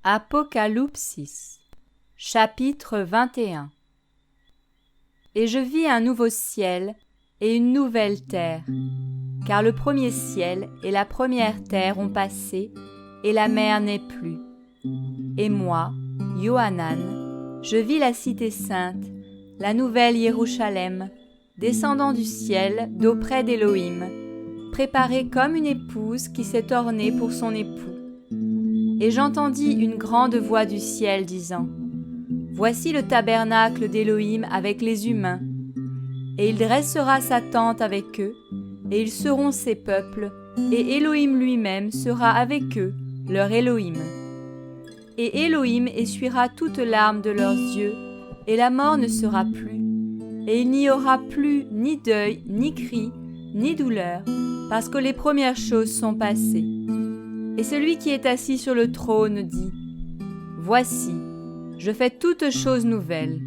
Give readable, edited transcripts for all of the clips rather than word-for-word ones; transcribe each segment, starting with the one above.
Apocalypse, chapitre 21. Et je vis un nouveau ciel et une nouvelle terre, car le premier ciel et la première terre ont passé, et la mer n'est plus. Et moi, Yohanan, je vis la cité sainte, la nouvelle Jérusalem, descendant du ciel d'auprès d'Élohim, préparée comme une épouse qui s'est ornée pour son époux. Et j'entendis une grande voix du ciel disant : Voici le tabernacle d'Élohim avec les humains. Et il dressera sa tente avec eux, et ils seront ses peuples, et Élohim lui-même sera avec eux, leur Élohim. Et Élohim essuiera toute larme de leurs yeux, et la mort ne sera plus, et il n'y aura plus ni deuil, ni cri, ni douleur, parce que les premières choses sont passées. Et celui qui est assis sur le trône dit : Voici, je fais toutes choses nouvelles.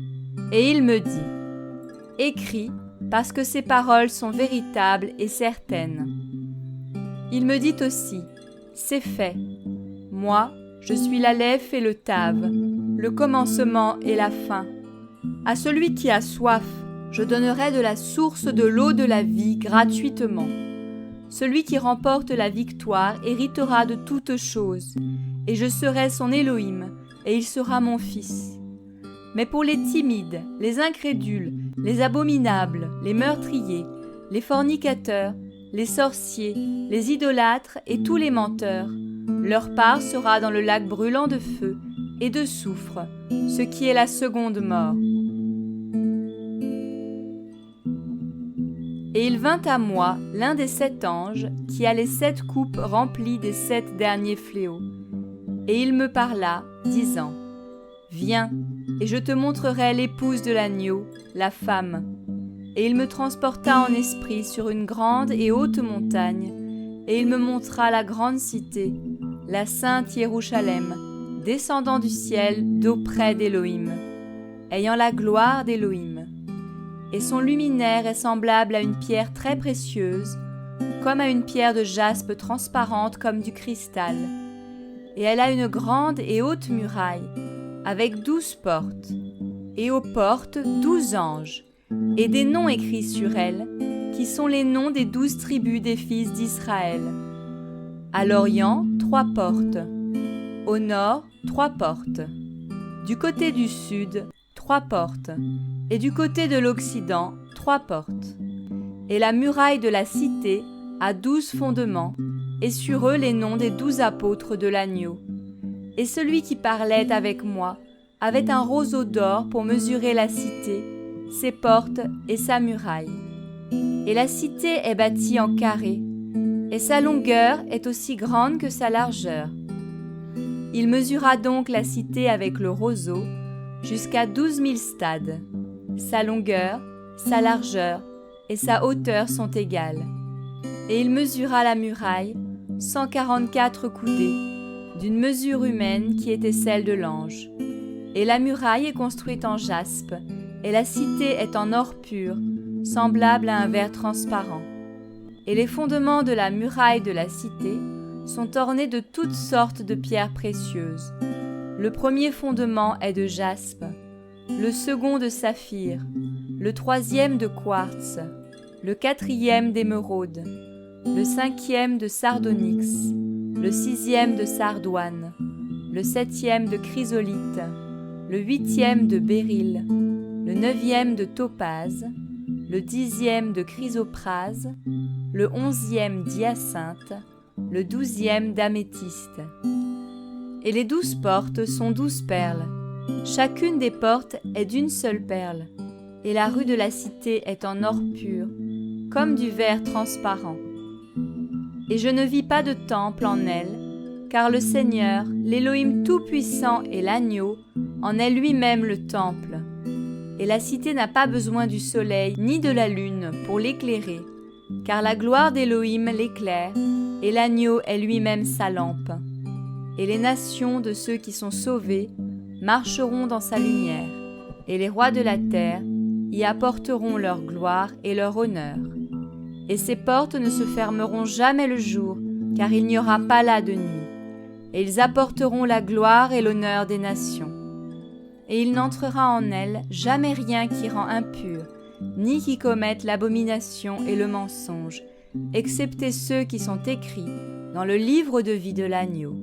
Et il me dit : Écris, parce que ces paroles sont véritables et certaines. Il me dit aussi : C'est fait. Moi, je suis l'Aleph et le Tav, le commencement et la fin. À celui qui a soif, je donnerai de la source de l'eau de la vie gratuitement. Celui qui remporte la victoire héritera de toutes choses, et je serai son Élohim, et il sera mon fils. Mais pour les timides, les incrédules, les abominables, les meurtriers, les fornicateurs, les sorciers, les idolâtres et tous les menteurs, leur part sera dans le lac brûlant de feu et de soufre, ce qui est la seconde mort. Et il vint à moi l'un des 7 anges qui a les 7 coupes remplies des 7 derniers fléaux. Et il me parla, disant : Viens, et je te montrerai l'épouse de l'agneau, la femme. Et il me transporta en esprit sur une grande et haute montagne, et il me montra la grande cité, la sainte Jérusalem, descendant du ciel d'auprès d'Élohim, ayant la gloire d'Élohim. Et son luminaire est semblable à une pierre très précieuse, comme à une pierre de jaspe transparente comme du cristal. Et elle a une grande et haute muraille, avec 12 portes, et aux portes 12 anges, et des noms écrits sur elles, qui sont les noms des 12 tribus des fils d'Israël. À l'Orient, 3 portes, au nord, 3 portes, du côté du sud, 3 portes, et du côté de l'Occident, 3 portes. Et la muraille de la cité a 12 fondements, et sur eux les noms des 12 apôtres de l'agneau. Et celui qui parlait avec moi avait un roseau d'or pour mesurer la cité, ses portes et sa muraille. Et la cité est bâtie en carré, et sa longueur est aussi grande que sa largeur. Il mesura donc la cité avec le roseau jusqu'à 12 000 stades. Sa longueur, sa largeur et sa hauteur sont égales. Et il mesura la muraille, 144 coudées, d'une mesure humaine qui était celle de l'ange. Et la muraille est construite en jaspe, et la cité est en or pur, semblable à un verre transparent. Et les fondements de la muraille de la cité sont ornés de toutes sortes de pierres précieuses. Le premier fondement est de jaspe, le second de saphir, le troisième de quartz, le quatrième d'émeraude, le cinquième de sardonyx, le sixième de sardoine, le septième de chrysolite, le huitième de béryl, le neuvième de topaze, le 10e de chrysoprase, le 11e d'hyacinthe, le 12e d'améthyste. Et les 12 portes sont 12 perles. Chacune des portes est d'une seule perle, et la rue de la cité est en or pur, comme du verre transparent. Et je ne vis pas de temple en elle, car le Seigneur, l'Élohim Tout-Puissant et l'Agneau, en est lui-même le temple. Et la cité n'a pas besoin du soleil ni de la lune pour l'éclairer, car la gloire d'Élohim l'éclaire, et l'Agneau est lui-même sa lampe. Et les nations de ceux qui sont sauvés marcheront dans sa lumière, et les rois de la terre y apporteront leur gloire et leur honneur. Et ses portes ne se fermeront jamais le jour, car il n'y aura pas là de nuit. et ils apporteront la gloire et l'honneur des nations. Et il n'entrera en elles jamais rien qui rend impur, ni qui commette l'abomination et le mensonge, excepté ceux qui sont écrits dans le livre de vie de l'agneau.